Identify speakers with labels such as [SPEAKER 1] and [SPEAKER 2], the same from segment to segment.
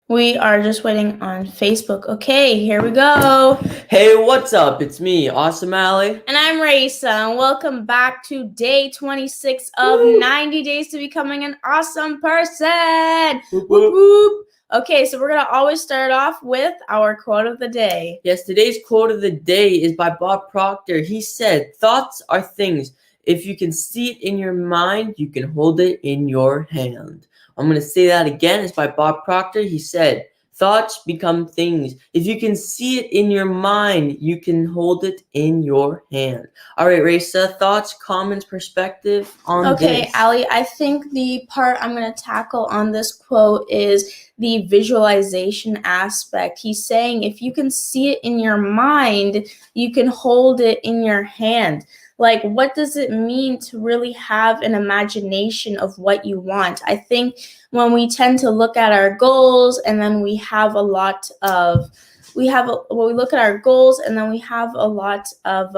[SPEAKER 1] We are just waiting on Facebook. Okay, here we go.
[SPEAKER 2] Hey, what's up? It's me, Awesome Alley.
[SPEAKER 1] And I'm Raisa, and welcome back to day 26 of 90 Days to Becoming an Awesome Person.
[SPEAKER 2] Whoop,
[SPEAKER 1] Whoop,
[SPEAKER 2] whoop.
[SPEAKER 1] whoop. Okay, so we're going to always start off with our quote of the day.
[SPEAKER 2] Yes, today's quote of the day is by Bob Proctor. He said, "Thoughts are things. If you can see it in your mind, you can hold it in your hand." I'm going to say that again. It's by Bob Proctor. He said, "Thoughts become things. If you can see it in your mind, you can hold it in your hand." All right, Raisa, thoughts, comments, perspective on this?
[SPEAKER 1] Okay, Allie, I think the part I'm going to tackle on this quote is the visualization aspect. He's saying if you can see it in your mind, you can hold it in your hand. Like, what does it mean to really have an imagination of what you want? I think when we tend to look at our goals and then we have a lot of, we look at our goals and then we have a lot of,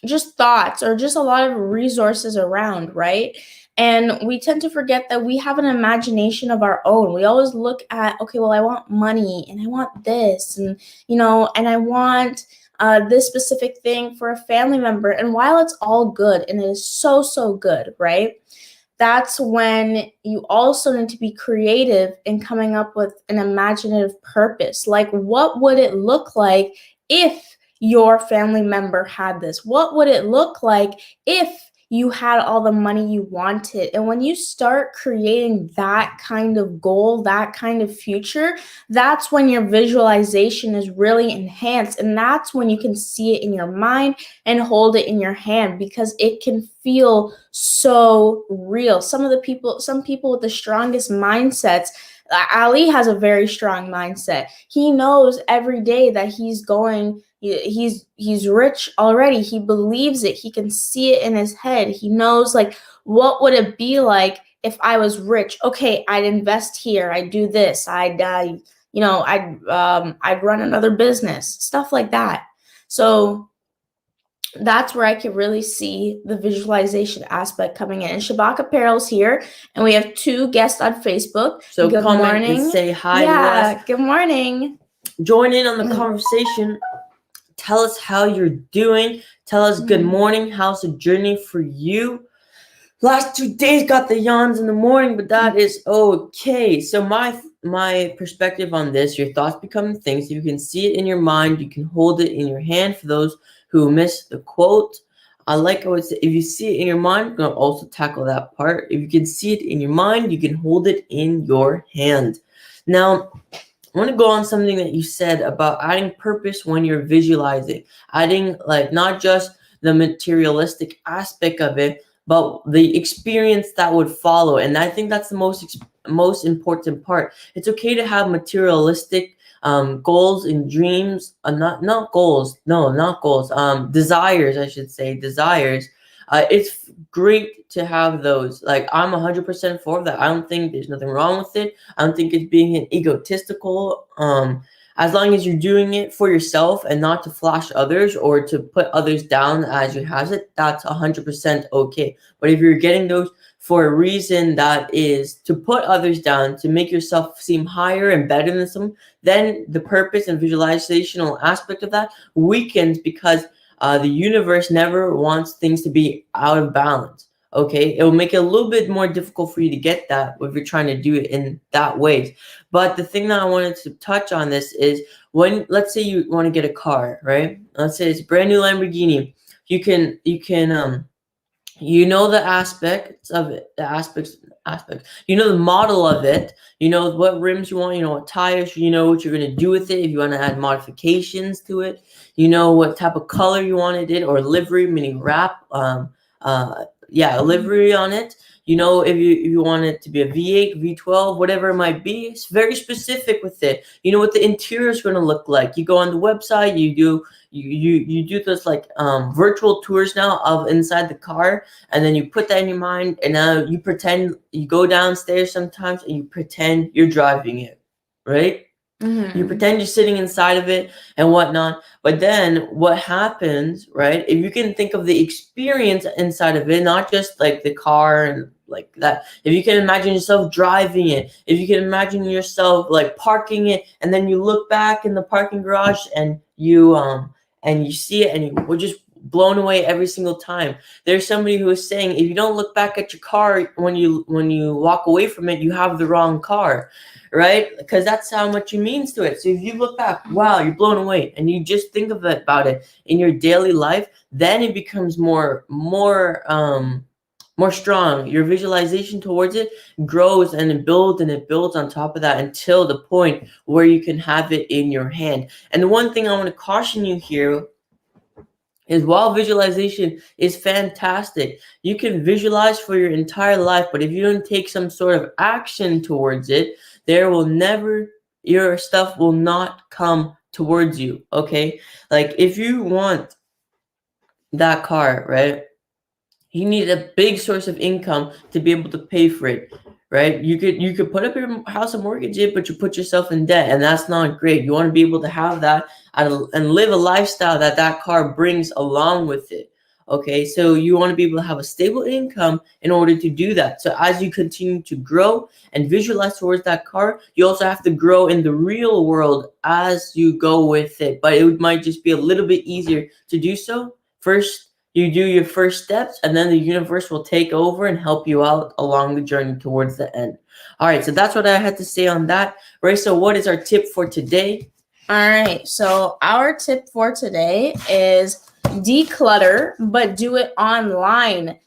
[SPEAKER 1] just thoughts or just a lot of resources around, right? And we tend to forget that we have an imagination of our own. We always look at, okay, well, I want money and I want this and, and I want this specific thing for a family member. And while it's all good and it is so, so good, right? That's when you also need to be creative in coming up with an imaginative purpose. Like, what would it look like if your family member had this? What would it look like if you had all the money you wanted? And when you start creating that kind of goal, that kind of future, that's when your visualization is really enhanced. And that's when you can see it in your mind and hold it in your hand, because it can feel so real. Some people with the strongest mindsets, Ali has a very strong mindset. He knows every day that he's rich already. He believes it. He can see it in his head. He knows, like, what would it be like if I was rich? Okay, I'd invest here. I'd do this. I'd run another business, stuff like that. So that's where I could really see the visualization aspect coming in. And Shabak Apparel's here, and we have two guests on Facebook.
[SPEAKER 2] So
[SPEAKER 1] good
[SPEAKER 2] comment
[SPEAKER 1] morning.
[SPEAKER 2] and say hi
[SPEAKER 1] yeah,
[SPEAKER 2] to us.
[SPEAKER 1] Good morning.
[SPEAKER 2] Join in on the conversation. Tell us how you're doing. Tell us good morning. How's the journey for you? Last 2 days got the yawns in the morning, but that is okay. So my perspective on this, your thoughts become things. If you can see it in your mind, you can hold it in your hand. For those who missed the quote, I like how it's, if you see it in your mind, I'm going to also tackle that part. If you can see it in your mind, you can hold it in your hand. Now, I want to go on something that you said about adding purpose when you're visualizing, adding, like, not just the materialistic aspect of it, but the experience that would follow. And I think that's the most important part. It's okay to have materialistic goals and dreams, not goals, no, not goals, desires, I should say, desires. It's great to have those. Like, I'm 100% for that. I don't think there's nothing wrong with it. I don't think it's being an egotistical. As long as you're doing it for yourself and not to flash others or to put others down as you have it, that's 100% okay. But if you're getting those for a reason that is to put others down, to make yourself seem higher and better than someone, then the purpose and visualizational aspect of that weakens, because the universe never wants things to be out of balance. Okay, it will make it a little bit more difficult for you to get that if you're trying to do it in that way. But the thing that I wanted to touch on this is, when, let's say you want to get a car, right? Let's say it's a brand new Lamborghini. You can the aspects of it, the aspects, the model of it, what rims you want, what tires, what you're going to do with it, if you want to add modifications to it, what type of color you wanted it, or livery, meaning wrap, livery on it. If you want it to be a V8, V12, whatever it might be, it's very specific with it. What the interior is going to look like. You go on the website, you do those, like, virtual tours now of inside the car, and then you put that in your mind, and now you pretend, you go downstairs sometimes and you pretend you're driving it, right?
[SPEAKER 1] Mm-hmm.
[SPEAKER 2] You pretend you're sitting inside of it and whatnot. But then what happens, right? If you can think of the experience inside of it, not just like the car and like that. If you can imagine yourself driving it, if you can imagine yourself like parking it, and then you look back in the parking garage and you see it and you were just blown away every single time. There's somebody who is saying if you don't look back at your car when you walk away from it, you have the wrong car, right? Because that's how much it means to it. So if you look back, wow, you're blown away, and you just think about it in your daily life, then it becomes more strong. Your visualization towards it grows and it builds on top of that until the point where you can have it in your hand. And the one thing I want to caution you here is while visualization is fantastic, you can visualize for your entire life, but if you don't take some sort of action towards it, your stuff will not come towards you, okay? Like if you want that car, right? You need a big source of income to be able to pay for it, right? You could put up your house and mortgage it, but you put yourself in debt, and that's not great. You want to be able to have that and live a lifestyle that car brings along with it. Okay, so you want to be able to have a stable income in order to do that. So as you continue to grow and visualize towards that car, you also have to grow in the real world as you go with it. But it might just be a little bit easier to do so. First, you do your first steps, and then the universe will take over and help you out along the journey towards the end. All right, so that's what I had to say on that. Raisa, what is our tip for today?
[SPEAKER 1] All right, so our tip for today is declutter, but do it online.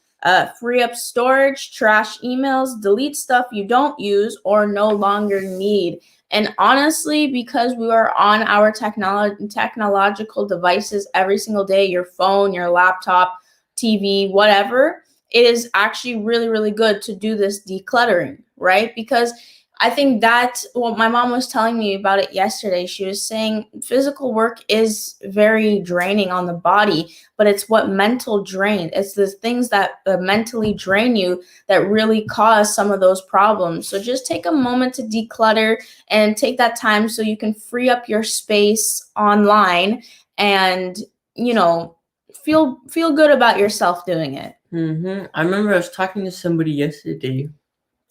[SPEAKER 1] Free up storage, trash emails, delete stuff you don't use or no longer need. And honestly, because we are on our technological devices every single day, your phone, your laptop, TV, whatever, it is actually really, really good to do this decluttering, right? Because I think my mom was telling me about it yesterday. She was saying physical work is very draining on the body, but it's what mental drain. It's the things that mentally drain you that really cause some of those problems. So just take a moment to declutter and take that time so you can free up your space online and, feel good about yourself doing it.
[SPEAKER 2] I remember I was talking to somebody yesterday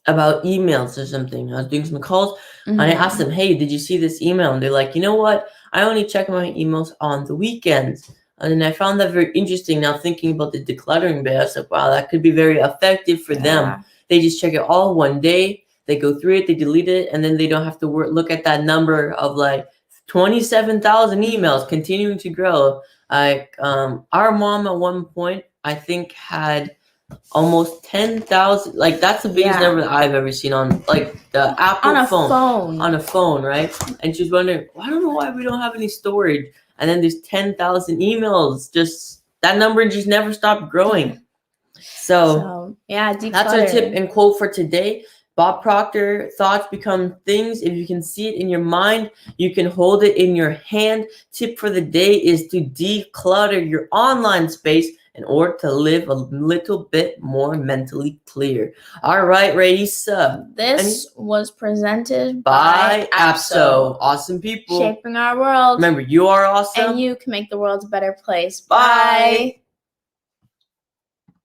[SPEAKER 2] about emails or something. I was doing some calls and I asked them, hey, did you see this email? And they're like, you know what? I only check my emails on the weekends. And I found that very interesting. Now thinking about the decluttering bit, I was like, wow, that could be very effective for them. They just check it all one day. They go through it, they delete it, and then they don't have to look at that number of like 27,000 emails continuing to grow. Our mom at one point, I think, had almost 10,000. Like that's the biggest number that I've ever seen on like the Apple phone. On a phone, right? And she's wondering, I don't know why we don't have any storage. And then there's 10,000 emails. Just that number just never stopped growing. So
[SPEAKER 1] declutter.
[SPEAKER 2] That's our tip and quote for today. Bob Proctor, thoughts become things. If you can see it in your mind, you can hold it in your hand. Tip for the day is to declutter your online space in order to live a little bit more mentally clear. All right, Raisa.
[SPEAKER 1] This was presented
[SPEAKER 2] by APSO. Awesome people.
[SPEAKER 1] Shaping our world.
[SPEAKER 2] Remember, you are awesome.
[SPEAKER 1] And you can make the world a better place.
[SPEAKER 2] Bye.